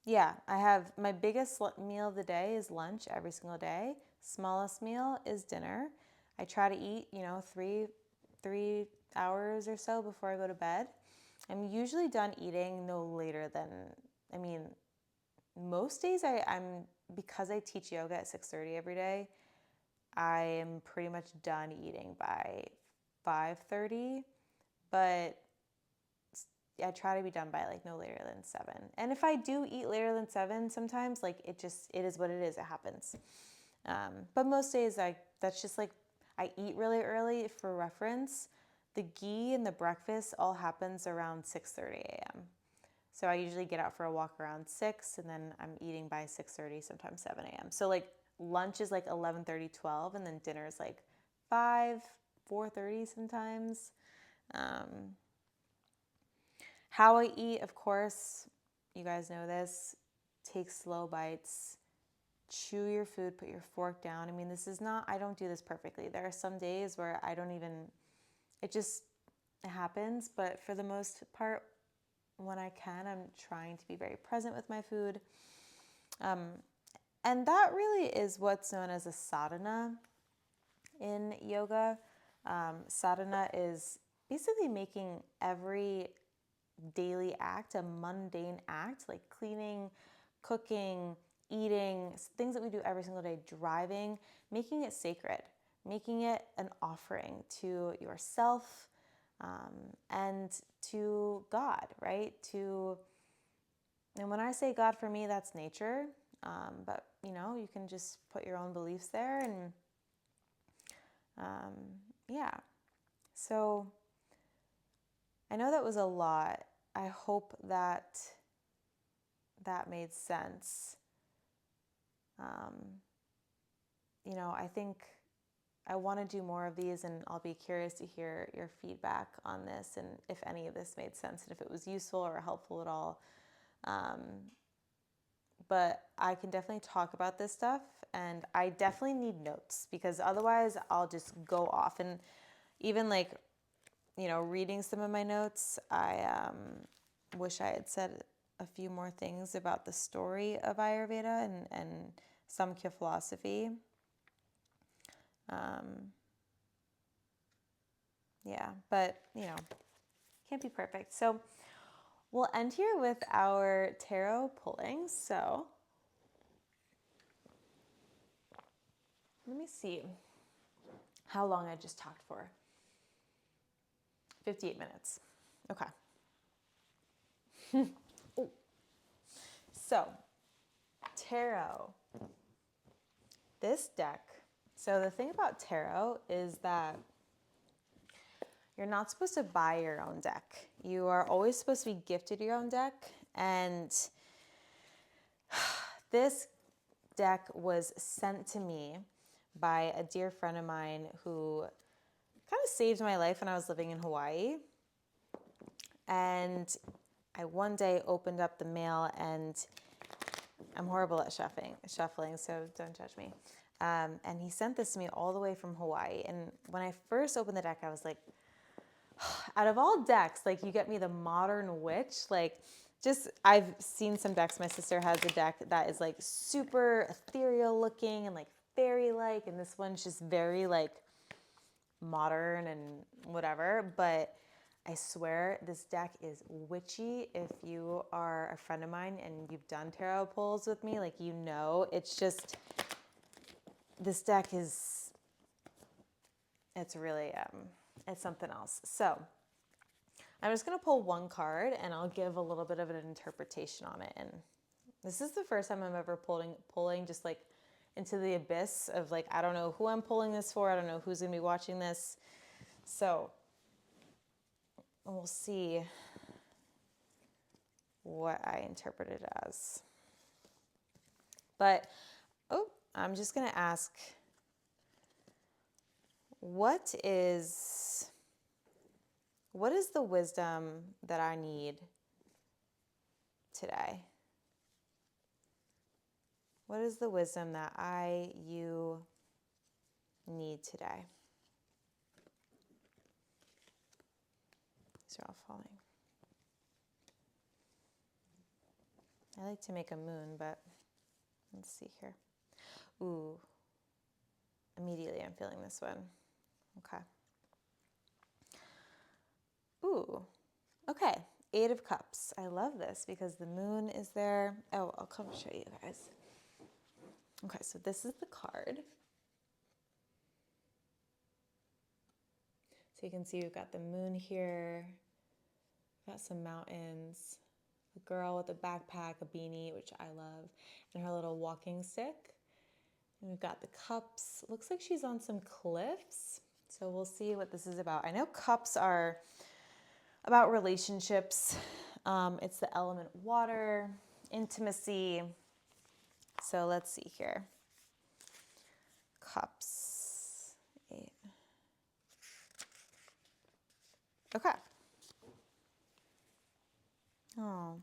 Yeah, I have my biggest meal of the day is lunch every single day. Smallest meal is dinner. I try to eat, three hours or so before I go to bed. I'm usually done eating no later than, most days I'm because I teach yoga at 6:30 every day. I am pretty much done eating by 5:30, but I try to be done by like no later than 7. And if I do eat later than 7, sometimes like it is what it is. It happens. But most days that's just like I eat really early. For reference, the ghee and the breakfast all happens around 6:30 a.m. So I usually get out for a walk around 6, and then I'm eating by 6:30, sometimes 7 a.m. So like lunch is like 11:30, 12, and then dinner is like 5, 4:30 sometimes. How I eat, of course, you guys know this, take slow bites, chew your food, put your fork down. I don't do this perfectly. There are some days where it happens, but for the most part, when I can, I'm trying to be very present with my food. And that really is what's known as a sadhana in yoga. Sadhana is basically making every daily act a mundane act, like cleaning, cooking, eating, things that we do every single day, driving, making it sacred, making it an offering to yourself and to God, right? And when I say God, for me, that's nature. But you can just put your own beliefs there, and yeah. So I know that was a lot. I hope that made sense. I think I want to do more of these, and I'll be curious to hear your feedback on this and if any of this made sense and if it was useful or helpful at all. But I can definitely talk about this stuff, and I definitely need notes because otherwise I'll just go off. And even reading some of my notes, I wish I had said a few more things about the story of Ayurveda and Samkhya Philosophy. But can't be perfect. So we'll end here with our tarot pulling. So let me see how long I just talked for. 58 minutes. Okay. So, tarot. This deck. So the thing about tarot is that you're not supposed to buy your own deck. You are always supposed to be gifted your own deck. And this deck was sent to me by a dear friend of mine who kind of saved my life when I was living in Hawaii. And I one day opened up the mail, and I'm horrible at shuffling, so don't judge me. And he sent this to me all the way from Hawaii. And when I first opened the deck, I was like, out of all decks, like you get me the modern witch, I've seen some decks. My sister has a deck that is like super ethereal looking and like fairy-like, and this one's just very like modern and whatever. But I swear this deck is witchy. If you are a friend of mine and you've done tarot pulls with me, it's just, this deck is, it's really, it's something else. So I'm just going to pull one card and I'll give a little bit of an interpretation on it. And this is the first time I'm ever pulling just like into the abyss of like, I don't know who I'm pulling this for. I don't know who's going to be watching this. So we'll see what I interpret it as. But, I'm just going to ask, what is the wisdom that I need today? What is the wisdom that you need today? These are all falling. I like to make a moon, but let's see here. Ooh, immediately I'm feeling this one. Okay. Ooh, okay. 8 of Cups. I love this because the moon is there. Oh, I'll come show you guys. Okay, so this is the card. So you can see we've got the moon here. We've got some mountains. A girl with a backpack, a beanie, which I love, and her little walking stick. And we've got the cups. Looks like she's on some cliffs. So we'll see what this is about. I know cups are about relationships. It's the element water, intimacy. So let's see here. Cups. 8. Okay. Oh.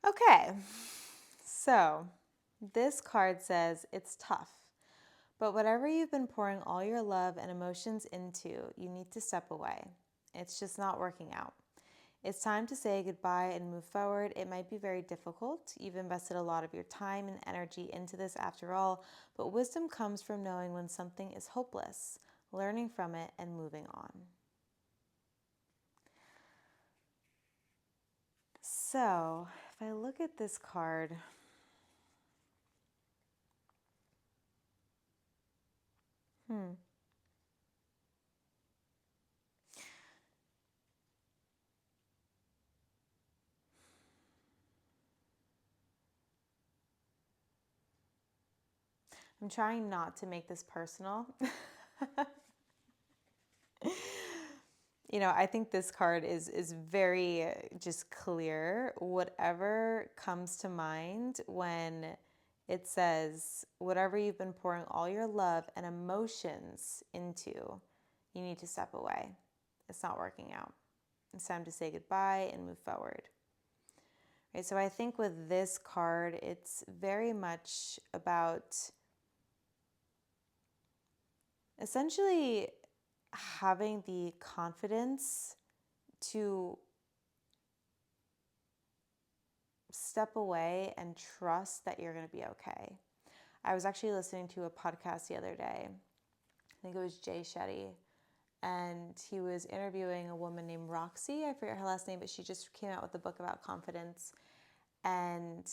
Okay. So this card says it's tough, but whatever you've been pouring all your love and emotions into, you need to step away. It's just not working out. It's time to say goodbye and move forward. It might be very difficult. You've invested a lot of your time and energy into this after all, but wisdom comes from knowing when something is hopeless, learning from it, and moving on. So, if I look at this card, I'm trying not to make this personal. I think this card is very just clear. Whatever comes to mind when it says, whatever you've been pouring all your love and emotions into, you need to step away. It's not working out. It's time to say goodbye and move forward. Right, so I think with this card, it's very much about essentially having the confidence to step away and trust that you're going to be okay. I was actually listening to a podcast the other day. I think it was Jay Shetty. And he was interviewing a woman named Roxy. I forget her last name, but she just came out with a book about confidence. And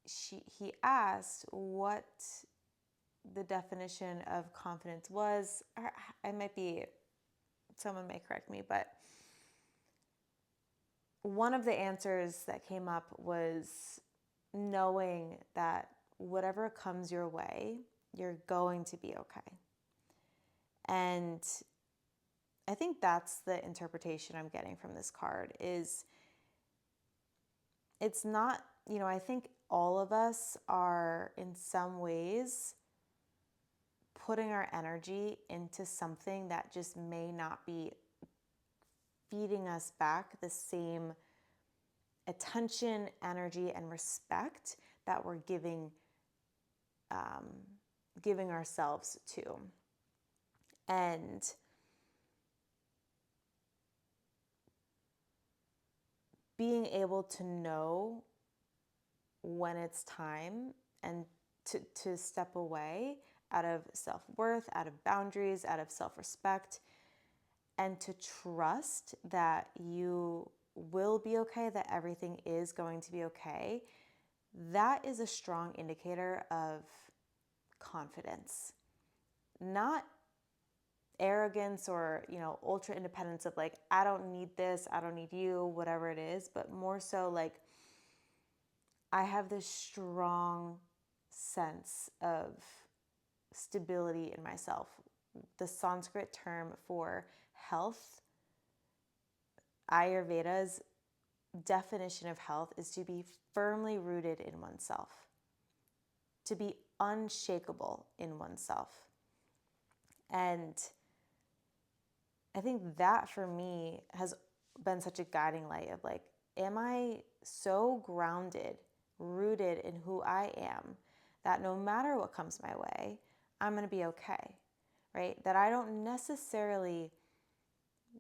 he asked what the definition of confidence was. Someone may correct me, but one of the answers that came up was knowing that whatever comes your way, you're going to be okay. And I think that's the interpretation I'm getting from this card is it's not, I think all of us are in some ways putting our energy into something that just may not be feeding us back the same attention, energy, and respect that we're giving ourselves to. And being able to know when it's time and to step away out of self-worth, out of boundaries, out of self-respect, and to trust that you will be okay, that everything is going to be okay, that is a strong indicator of confidence. Not arrogance or, ultra independence of like, I don't need this, I don't need you, whatever it is, but more so like, I have this strong sense of stability in myself. The Sanskrit term for health, Ayurveda's definition of health is to be firmly rooted in oneself, to be unshakable in oneself. And I think that for me has been such a guiding light of like, am I so grounded, rooted in who I am, that no matter what comes my way, I'm going to be okay, right? That I don't necessarily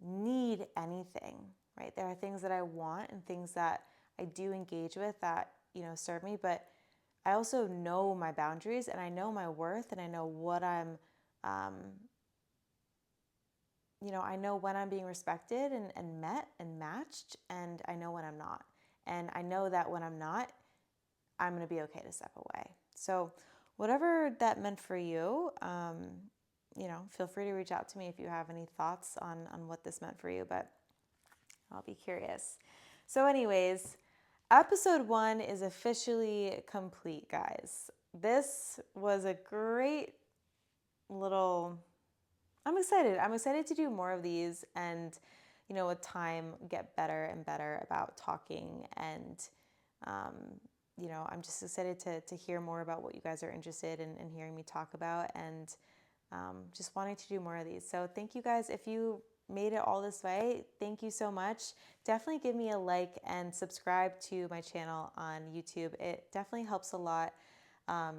need anything, right? There are things that I want and things that I do engage with that, serve me, but I also know my boundaries and I know my worth and I know what I know when I'm being respected and met and matched, and I know when I'm not. And I know that when I'm not, I'm going to be okay to step away. So whatever that meant for you, feel free to reach out to me if you have any thoughts on what this meant for you, but I'll be curious. So anyways, episode 1 is officially complete, guys. This was a great little... I'm excited. I'm excited to do more of these and, with time, get better and better about talking. And, I'm just excited to hear more about what you guys are interested in hearing me talk about, and just wanting to do more of these. So thank you guys. If you made it all this way, thank you so much. Definitely give me a like and subscribe to my channel on YouTube. It definitely helps a lot. I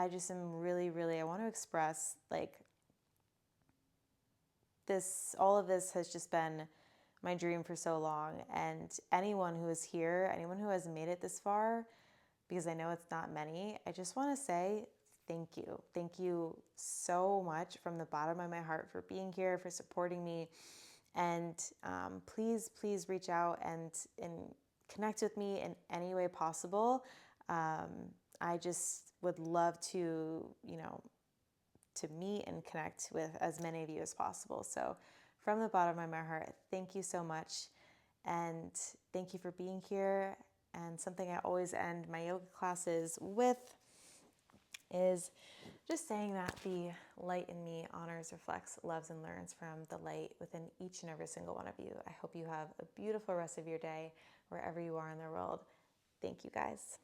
just am really, really, I want to express like all of this has just been my dream for so long. And anyone who is here, anyone who has made it this far, because I know it's not many, I just want to say thank you. Thank you so much from the bottom of my heart for being here, for supporting me. And please, please reach out and connect with me in any way possible. I just would love to, to meet and connect with as many of you as possible. So from the bottom of my heart, thank you so much. And thank you for being here. And something I always end my yoga classes with is just saying that the light in me honors, reflects, loves, and learns from the light within each and every single one of you. I hope you have a beautiful rest of your day wherever you are in the world. Thank you, guys.